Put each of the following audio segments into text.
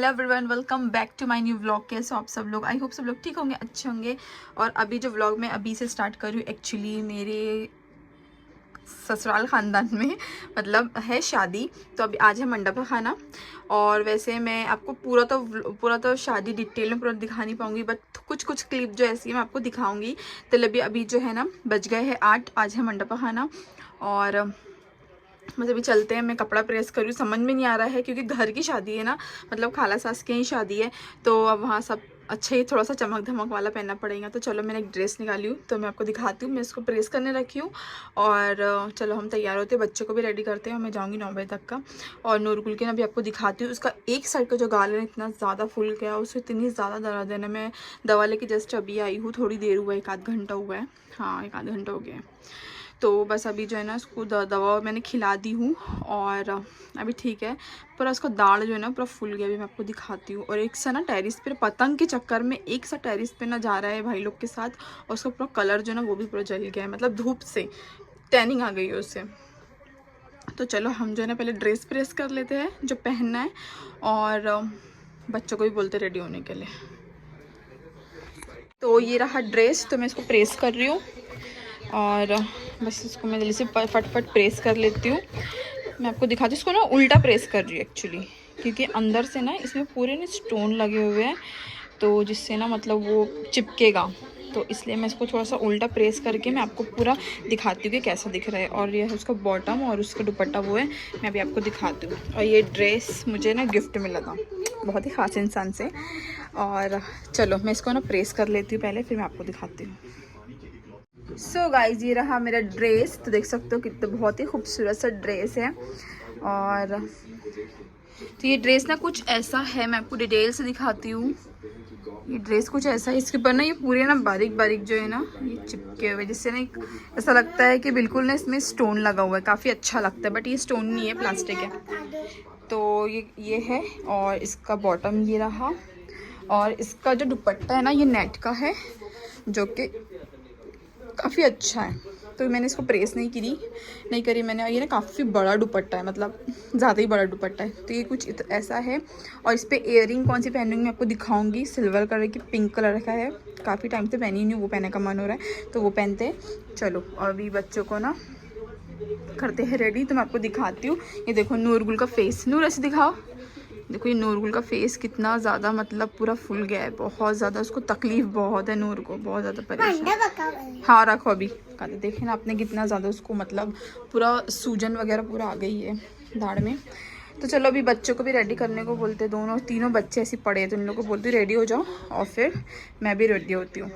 Hello everyone, welcome back to my new vlog. कैसे हो आप सब लोग? आई होप सब लोग ठीक होंगे, अच्छे होंगे। और अभी जो व्लॉग मैं अभी से स्टार्ट कर रही हूँ, एक्चुअली मेरे ससुराल ख़ानदान में मतलब है शादी। तो अभी आज है मंडप का खाना। और वैसे मैं आपको पूरा तो शादी डिटेल में पूरा दिखा नहीं पाऊँगी, बट कुछ कुछ क्लिप जो ऐसी है मैं आपको दिखाऊँगी। तो अभी जो है ना बज गए हैं 8, आज है मंडप का खाना। और बस अभी चलते हैं। मैं कपड़ा प्रेस करूँ, समझ में नहीं आ रहा है क्योंकि घर की शादी है ना, मतलब खाला सास की ही शादी है। तो अब वहाँ सब अच्छा ही थोड़ा सा चमक धमक वाला पहनना पड़ेगा। तो चलो मैंने एक ड्रेस निकाली हूँ, तो मैं आपको दिखाती हूँ। मैं इसको प्रेस करने रखी हूँ। और चलो हम तैयार होते हैं, बच्चों को भी रेडी करते हैं। मैं जाऊँगी 9 बजे तक का। और नूरगुल के ना भी आपको दिखाती हूँ। उसका एक साइड का जो गाल है इतना ज़्यादा फूल गया, उससे इतनी ज़्यादा दर्द है ना। मैं दवा लेके जस्ट अभी आई हूँ, थोड़ी देर हुआ है, 1 आध घंटा हुआ है। हाँ, 1 आध घंटा हो गया है। तो बस अभी जो है ना उसको दवा मैंने खिला दी हूँ और अभी ठीक है। पर उसका दाढ़ जो है ना पूरा फूल गया। अभी मैं आपको दिखाती हूँ। और एक सा ना टेरिस पे पतंग के चक्कर में एक सा टेरिस पे ना जा रहा है भाई लोग के साथ, और उसका पूरा कलर जो है ना वो भी पूरा जल गया है, मतलब धूप से टैनिंग आ गई है उससे। तो चलो हम जो है ना पहले ड्रेस प्रेस कर लेते हैं जो पहनना है, और बच्चों को भी बोलते रेडी होने के लिए। तो ये रहा ड्रेस, तो मैं इसको प्रेस कर रही हूँ। और बस इसको मैं जल्दी से फटफट प्रेस कर लेती हूँ। मैं आपको दिखाती हूँ। इसको ना उल्टा प्रेस कर रही हूँ एक्चुअली, क्योंकि अंदर से ना इसमें पूरे ना स्टोन लगे हुए हैं, तो जिससे ना मतलब वो चिपकेगा। तो इसलिए मैं इसको थोड़ा सा उल्टा प्रेस करके मैं आपको पूरा दिखाती हूँ कि कैसा दिख रहा है। और ये है उसका बॉटम और उसका दुपट्टा वो है, मैं अभी आपको दिखाती हूँ। और ये ड्रेस मुझे ना गिफ्ट मिला था बहुत ही ख़ास इंसान से। और चलो मैं इसको ना प्रेस कर लेती हूँ पहले, फिर मैं आपको दिखाती हूँ। सो गाइज, ये रहा मेरा ड्रेस। तो देख सकते हो कितना बहुत ही खूबसूरत सा ड्रेस है। और तो ये ड्रेस ना कुछ ऐसा है, मैं आपको डिटेल से दिखाती हूँ। ये ड्रेस कुछ ऐसा है, इसके ऊपर ना ये पूरे ना बारीक बारीक जो है ना ये चिपके हुए, जिससे ना ऐसा लगता है कि बिल्कुल ना इसमें स्टोन लगा हुआ है। काफ़ी अच्छा लगता है, बट ये स्टोन नहीं है, प्लास्टिक है। तो ये है। और इसका बॉटम ये रहा। और इसका जो दुपट्टा है ना ये नेट का है, जो कि काफ़ी अच्छा है। तो मैंने इसको प्रेस नहीं करी मैंने। और ये ना काफ़ी बड़ा दुपट्टा है, मतलब ज़्यादा ही बड़ा दुपट्टा है। तो ये कुछ ऐसा है। और इस पर इयरिंग कौन सी पहनूंगी मैं आपको दिखाऊंगी। सिल्वर कलर की, पिंक कलर का है। काफ़ी टाइम से पहनी नहीं हूँ, वो पहनने का मन हो रहा है तो वो पहनते हैं। चलो अभी बच्चों को ना करते हैं रेडी, तो मैं आपको दिखाती हूँ। ये देखो नूरगुल का फेस। नूर ऐसे दिखाओ। देखो ये नूरगुल का फेस कितना ज़्यादा मतलब पूरा फूल गया है, बहुत ज़्यादा। उसको तकलीफ बहुत है, नूर को बहुत ज़्यादा परेशान। हाँ रखो अभी। कहते देखे ना आपने कितना ज़्यादा उसको मतलब पूरा सूजन वगैरह पूरा आ गई है दाढ़ में। तो चलो अभी बच्चों को भी रेडी करने को बोलते, दोनों तीनों बच्चे ऐसे पड़े हैं, तो इन लोगों को बोलती रेडी हो जाओ, और फिर मैं भी रेडी होती हूँ।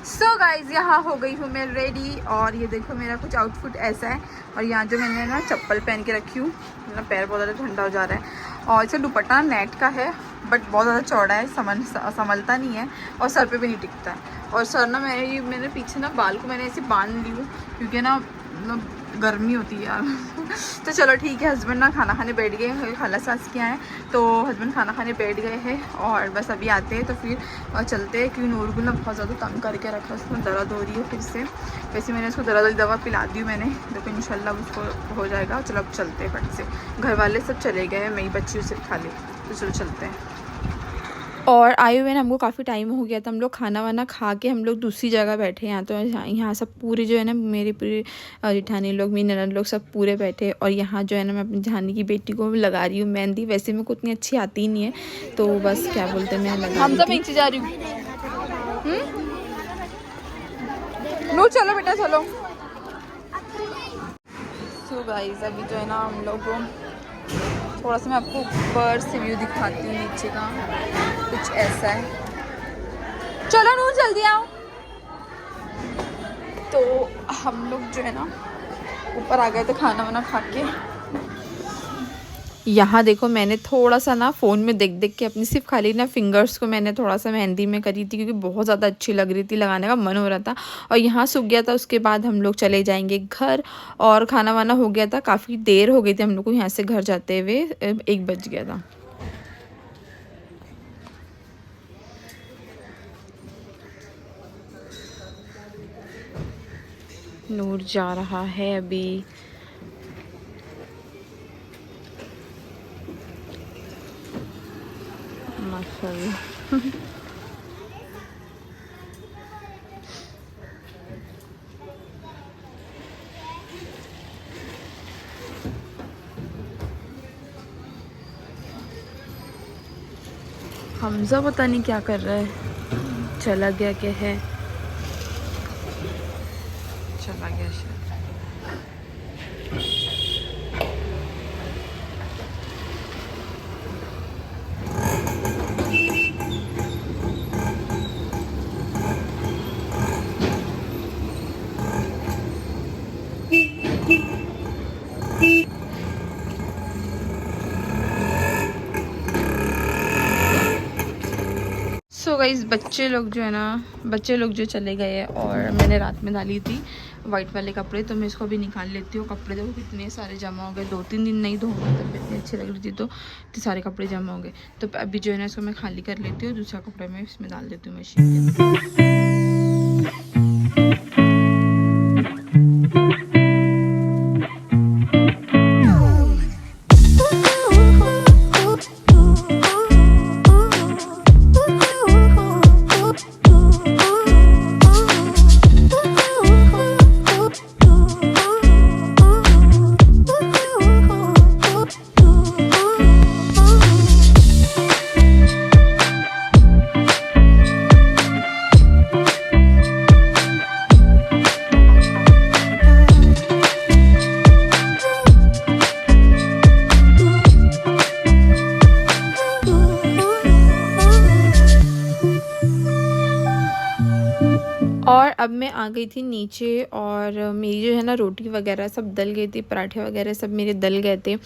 सो गाइज, यहाँ हो गई हूँ मैं रेडी। और ये देखो मेरा कुछ आउटफिट ऐसा है। और यहाँ जो मैंने ना चप्पल पहन के रखी हूँ, मेरा पैर बहुत ज़्यादा ठंडा हो जा रहा है। और इसका दुपट्टा नेट का है, बट बहुत ज़्यादा चौड़ा है, संभलता नहीं है, और सर पे भी नहीं टिकता है। और सर ना मैंने पीछे ना बाल को मैंने ऐसे बांध ली हूँ, क्योंकि ना गर्मी होती है यार। तो चलो ठीक है। हस्बैंड ना खाना खाने बैठ गए हैं, खाला सास के हैं, तो हस्बैंड खाना खाने बैठ गए हैं। और बस अभी आते हैं तो फिर चलते हैं, क्योंकि नूरगुल ना बहुत ज़्यादा तंग करके रखा, उसमें दर्द हो रही है फिर से। वैसे मैंने उसको दर्द वाली दवा पिला दी मैंने, देखो इंशाल्लाह उसको हो जाएगा। चलो अब चलते हैं फट से। घर वाले सब चले गए हैं, मैं ही बच्ची हूँ सिर्फ खाली। तो चलो चलते हैं। और आए हुए हमको काफ़ी टाइम हो गया था। हम लोग खाना वाना खा के हम लोग दूसरी जगह बैठे हैं। तो यहाँ सब पूरे जो है ना मेरे पूरे जेठानी लोग, मेरी ननद लोग सब पूरे बैठे। और यहाँ जो है ना मैं अपनी जेठानी की बेटी को लगा रही हूँ मेहंदी। वैसे मेरे को उतनी अच्छी आती ही नहीं है, तो बस क्या बोलते हैं मैं लगा रही थी। नीचे जा रही हूँ। नो चलो बेटा चलो। सो गाइस अभी जो है ना हम लोग थोड़ा सा मैं आपको ऊपर से व्यू दिखाती हूँ, नीचे का कुछ ऐसा है। चलो नूर जल्दी आओ। तो हम लोग जो है ना ऊपर आ गए थे खाना वाना खा के। यहाँ देखो मैंने थोड़ा सा ना फ़ोन में देख देख के अपनी सिर्फ खाली ना फिंगर्स को मैंने थोड़ा सा मेहंदी में करी थी, क्योंकि बहुत ज़्यादा अच्छी लग रही थी, लगाने का मन हो रहा था। और यहाँ सूख गया था। उसके बाद हम लोग चले जाएंगे घर, और खाना वाना हो गया था। काफ़ी देर हो गई थी हम लोग को यहाँ से घर जाते हुए, 1 बज गया था। नूर जा रहा है अभी। माशाल्लाह। हमजा पता नहीं क्या कर रहा है, चला गया क्या है, चला गया शायद। सो गाइस बच्चे लोग जो चले गए और मैंने रात में डाली थी वाइट वाले कपड़े, तो मैं इसको भी निकाल लेती हूँ। कपड़े देखो कितने सारे जमा हो गए, 2-3 दिन नहीं धोऊंगा तब इतनी अच्छी लग रही थी, तो इतने सारे कपड़े जमा हो गए। तो अभी जो है ना इसको मैं खाली कर लेती हूँ, दूसरा कपड़ा मैं इसमें डाल देती हूँ मशीन के। और अब मैं आ गई थी नीचे और मेरी जो है ना रोटी वगैरह सब दल गई थी, पराठे वगैरह सब मेरे दल गए थे।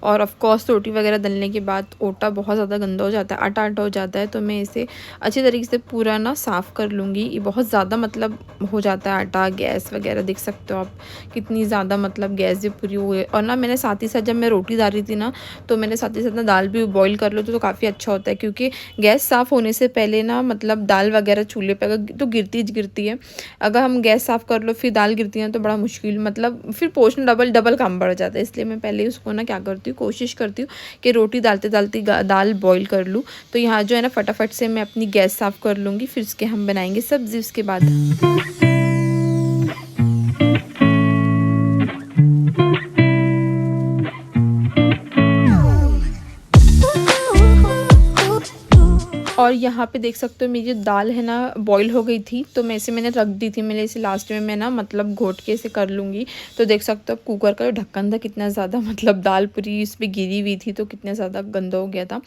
और ऑफ कोर्स रोटी वगैरह दलने के बाद ओटा बहुत ज़्यादा गंदा हो जाता है, आटा आटा हो जाता है, तो मैं इसे अच्छी तरीके से पूरा ना साफ़ कर लूँगी। ये बहुत ज़्यादा मतलब हो जाता है आटा, गैस वगैरह देख सकते हो आप कितनी ज़्यादा मतलब गैस भी पूरी हुई है। और ना मैंने साथ ही साथ जब मैं रोटी डाल रही थी ना, तो मैंने साथ ही साथ ना दाल भी बॉईल कर लो तो काफ़ी अच्छा होता है, क्योंकि गैस साफ़ होने से पहले ना मतलब दाल वगैरह चूल्हे पर तो गिरती है। अगर हम गैस साफ़ कर लो फिर दाल गिरती है तो बड़ा मुश्किल, मतलब फिर पोषण डबल काम बढ़ जाता है। इसलिए मैं पहले उसको ना क्या करती हूँ, कोशिश करती हूँ कि रोटी डालते डालते दाल बॉईल कर लूँ। तो यहाँ जो है ना फटाफट से मैं अपनी गैस साफ़ कर लूँगी, फिर उसके हम बनाएंगे सब्ज़ी उसके बाद। और यहाँ पे देख सकते हो मेरी जो दाल है ना बॉईल हो गई थी, तो मैंने रख दी थी। मैंने इसे लास्ट में मैं ना मतलब घोट के इसे कर लूँगी। तो देख सकते हो कुकर का जो ढक्कन था कितना ज़्यादा मतलब दाल पूरी इस पर गिरी हुई थी, तो कितना ज़्यादा गंदा हो गया था।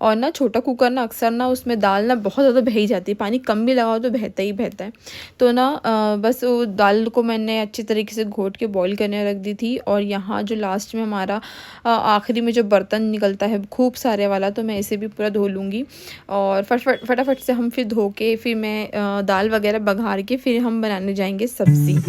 और ना छोटा कुकर ना अक्सर ना उसमें दाल ना बहुत ज़्यादा बह ही जाती है, पानी कम भी लगाओ तो बहता ही बहता है। तो ना बस वो दाल को मैंने अच्छी तरीके से घोट के बॉईल करने रख दी थी। और यहाँ जो लास्ट में हमारा आखिरी में जो बर्तन निकलता है खूब सारे वाला, तो मैं इसे भी पूरा धो लूँगी। और फटाफट से हम फिर धो के फिर मैं दाल वगैरह बघार के फिर हम बनाने जाएंगे सब्ज़ी।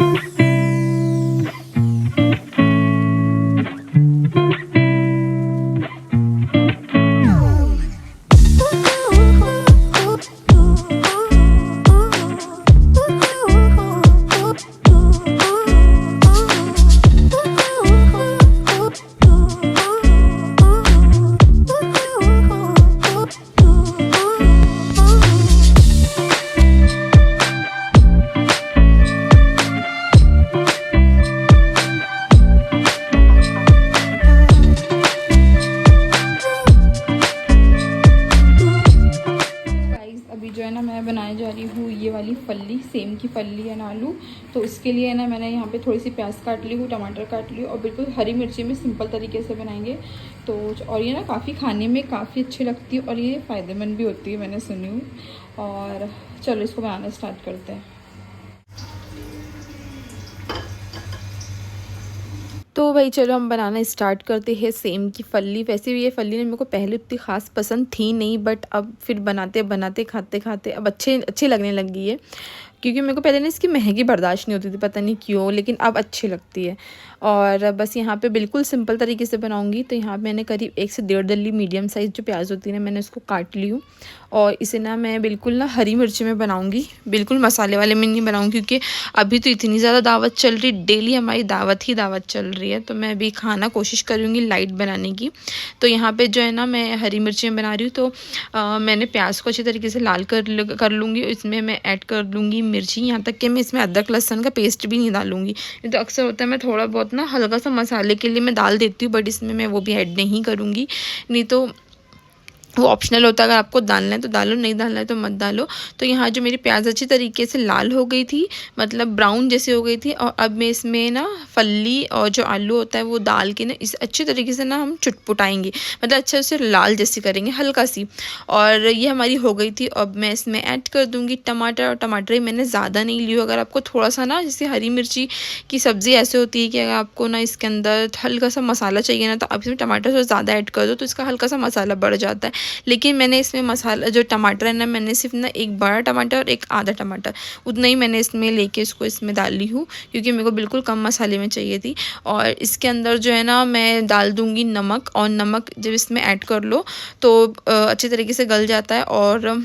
बनाने जा रही हूँ ये वाली फल्ली, सेम की फल्ली है ना आलू। तो इसके लिए है ना मैंने यहाँ पे थोड़ी सी प्याज काट ली हूँ, टमाटर काट ली और बिल्कुल हरी मिर्ची में सिंपल तरीके से बनाएंगे। तो और ये ना काफ़ी खाने में काफ़ी अच्छी लगती है और ये फ़ायदेमंद भी होती है, मैंने सुनी हूँ। और चलो इसको बनाना स्टार्ट करते हैं। तो भाई चलो हम बनाना स्टार्ट करते हैं सेम की फल्ली। वैसे भी ये फल्ली ने मेरे को पहले उतनी ख़ास पसंद थी नहीं, बट अब फिर बनाते बनाते खाते खाते अब अच्छी लगने लगी है। क्योंकि मेरे को पहले ना इसकी महंगी बर्दाश्त नहीं होती थी, पता नहीं क्यों, लेकिन अब अच्छी लगती है। और बस यहाँ पे बिल्कुल सिंपल तरीके से बनाऊँगी। तो यहाँ मैंने करीब 1 से 1.5 डली मीडियम साइज़ जो प्याज होती है ना, मैंने उसको काट ली हूँ। और इसे ना मैं बिल्कुल ना हरी मिर्ची में बनाऊँगी, बिल्कुल मसाले वाले में नहीं बनाऊँगी, क्योंकि अभी तो इतनी ज़्यादा दावत चल रही, डेली हमारी दावत ही दावत चल रही है। तो मैं अभी खाना कोशिश करूँगी लाइट बनाने की। तो यहाँ पे जो है ना मैं हरी मिर्ची में बना रही हूँ। तो मैंने प्याज को अच्छी तरीके से लाल कर लूँगी। इसमें मैं ऐड कर लूँगी मिर्ची, यहाँ तक कि मैं इसमें अदरक लहसुन का पेस्ट भी नहीं डालूँगी। नहीं तो अक्सर होता है मैं थोड़ा बहुत ना हल्का सा मसाले के लिए मैं डाल देती हूँ, बट इसमें मैं वो भी ऐड नहीं करूँगी। नहीं तो वो ऑप्शनल होता है, अगर आपको डालना है तो डालो, नहीं डालना है तो मत डालो। तो यहाँ जो मेरी प्याज अच्छी तरीके से लाल हो गई थी, मतलब ब्राउन जैसे हो गई थी। और अब मैं इसमें ना फल्ली और जो आलू होता है वो डाल के ना इसे अच्छी तरीके से ना हम चुटपुटाएंगे, मतलब अच्छे से लाल जैसी करेंगे हल्का सी। और ये हमारी हो गई थी। अब मैं इसमें ऐड कर दूँगी टमाटर। और टमाटर ही मैंने ज़्यादा नहीं ली। अगर आपको थोड़ा सा ना, जैसे हरी मिर्ची की सब्ज़ी ऐसे होती है कि अगर आपको ना इसके अंदर हल्का सा मसाला चाहिए ना, तो आप इसमें टमाटर से ज़्यादा ऐड कर दो तो इसका हल्का सा मसाला बढ़ जाता है। लेकिन मैंने इसमें मसाला जो टमाटर है ना, मैंने सिर्फ ना एक बड़ा टमाटर और एक आधा टमाटर उतना ही मैंने इसमें लेके इसको इसमें डाल ली हूँ, क्योंकि मेरे को बिल्कुल कम मसाले में चाहिए थी। और इसके अंदर जो है ना मैं डाल दूँगी नमक। और नमक जब इसमें ऐड कर लो तो अच्छी तरीके से गल जाता है। और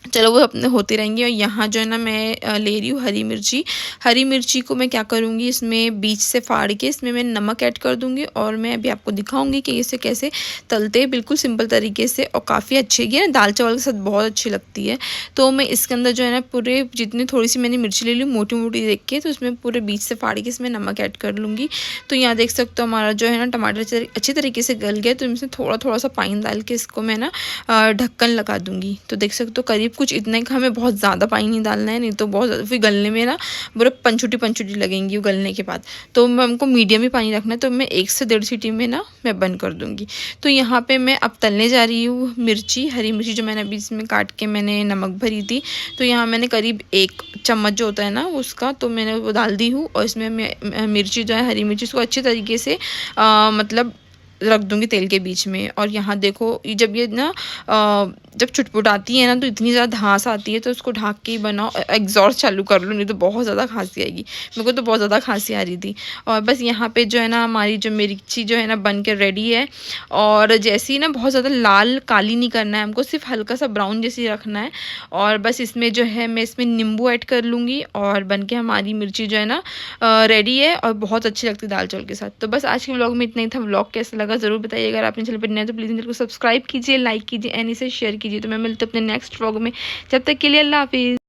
चलो वो अपने होते रहेंगे। और यहाँ जो है ना मैं ले रही हूँ हरी मिर्ची। हरी मिर्ची को मैं क्या करूँगी, इसमें बीच से फाड़ के इसमें मैं नमक ऐड कर दूँगी। और मैं अभी आपको दिखाऊँगी कि इसे कैसे तलते हैं, बिल्कुल सिंपल तरीके से। और काफ़ी अच्छी है ना, दाल चावल के साथ बहुत अच्छी लगती है। तो मैं इसके अंदर जो है ना पूरे जितनी थोड़ी सी मैंने मिर्ची ले ली मोटी मोटी देख के, तो उसमें पूरे बीच से फाड़ के इसमें नमक ऐड कर लूँगी। तो यहाँ देख सकते हो हमारा जो है ना टमाटर अच्छी तरीके से गल गया। तो इसमें थोड़ा थोड़ा सा पानी डाल के इसको मैं ना ढक्कन लगा दूँगी। तो देख सकते हो करीब कुछ इतना ही, हमें बहुत ज़्यादा पानी नहीं डालना है, नहीं तो बहुत ज़्यादा फिर गलने में ना पूरे पंचुटी लगेंगी वो गलने के बाद। तो मैं हमको मीडियम ही पानी रखना है। तो मैं 1 से 1.5 सीटी में ना मैं बंद कर दूँगी। तो यहाँ पे मैं अब तलने जा रही हूँ मिर्ची, हरी मिर्ची जो मैंने अभी इसमें काट के मैंने नमक भरी थी। तो यहाँ मैंने करीब 1 चम्मच जो होता है ना उसका, तो मैंने वो डाल दी हूँ। और इसमें मैं मिर्ची जो है हरी मिर्ची उसको अच्छी तरीके से मतलब रख दूँगी तेल के बीच में। और यहाँ देखो जब ये ना जब चुटपुटाती है ना तो इतनी ज़्यादा धांस आती है, तो उसको ढक के ही बनाओ। एग्जॉस्ट चालू कर लो, नहीं तो बहुत ज़्यादा खांसी आएगी। मेरे को तो बहुत ज़्यादा खांसी आ रही थी। और बस यहाँ पे जो है ना हमारी जो मिर्ची जो है ना बन के रेडी है। और जैसे ही ना बहुत ज़्यादा लाल काली नहीं करना है हमको, सिर्फ हल्का सा ब्राउन जैसी रखना है। और बस इसमें जो है मैं इसमें नींबू ऐड कर लूँगी। और बन के हमारी मिर्ची जो है ना रेडी है, और बहुत अच्छी लगती है दाल चावल के साथ। तो बस आज के व्लॉग में इतना ही था। व्लॉग कैसा लगा ज़रूर बताइए। अगर आपने चैनल पर नए तो प्लीज़ चैनल को सब्सक्राइब कीजिए, लाइक कीजिए, एंड इसे शेयर कीजिए। तो मैं मिलती हूँ अपने नेक्स्ट व्लॉग में। जब तक के लिए अल्लाह हाफिज़।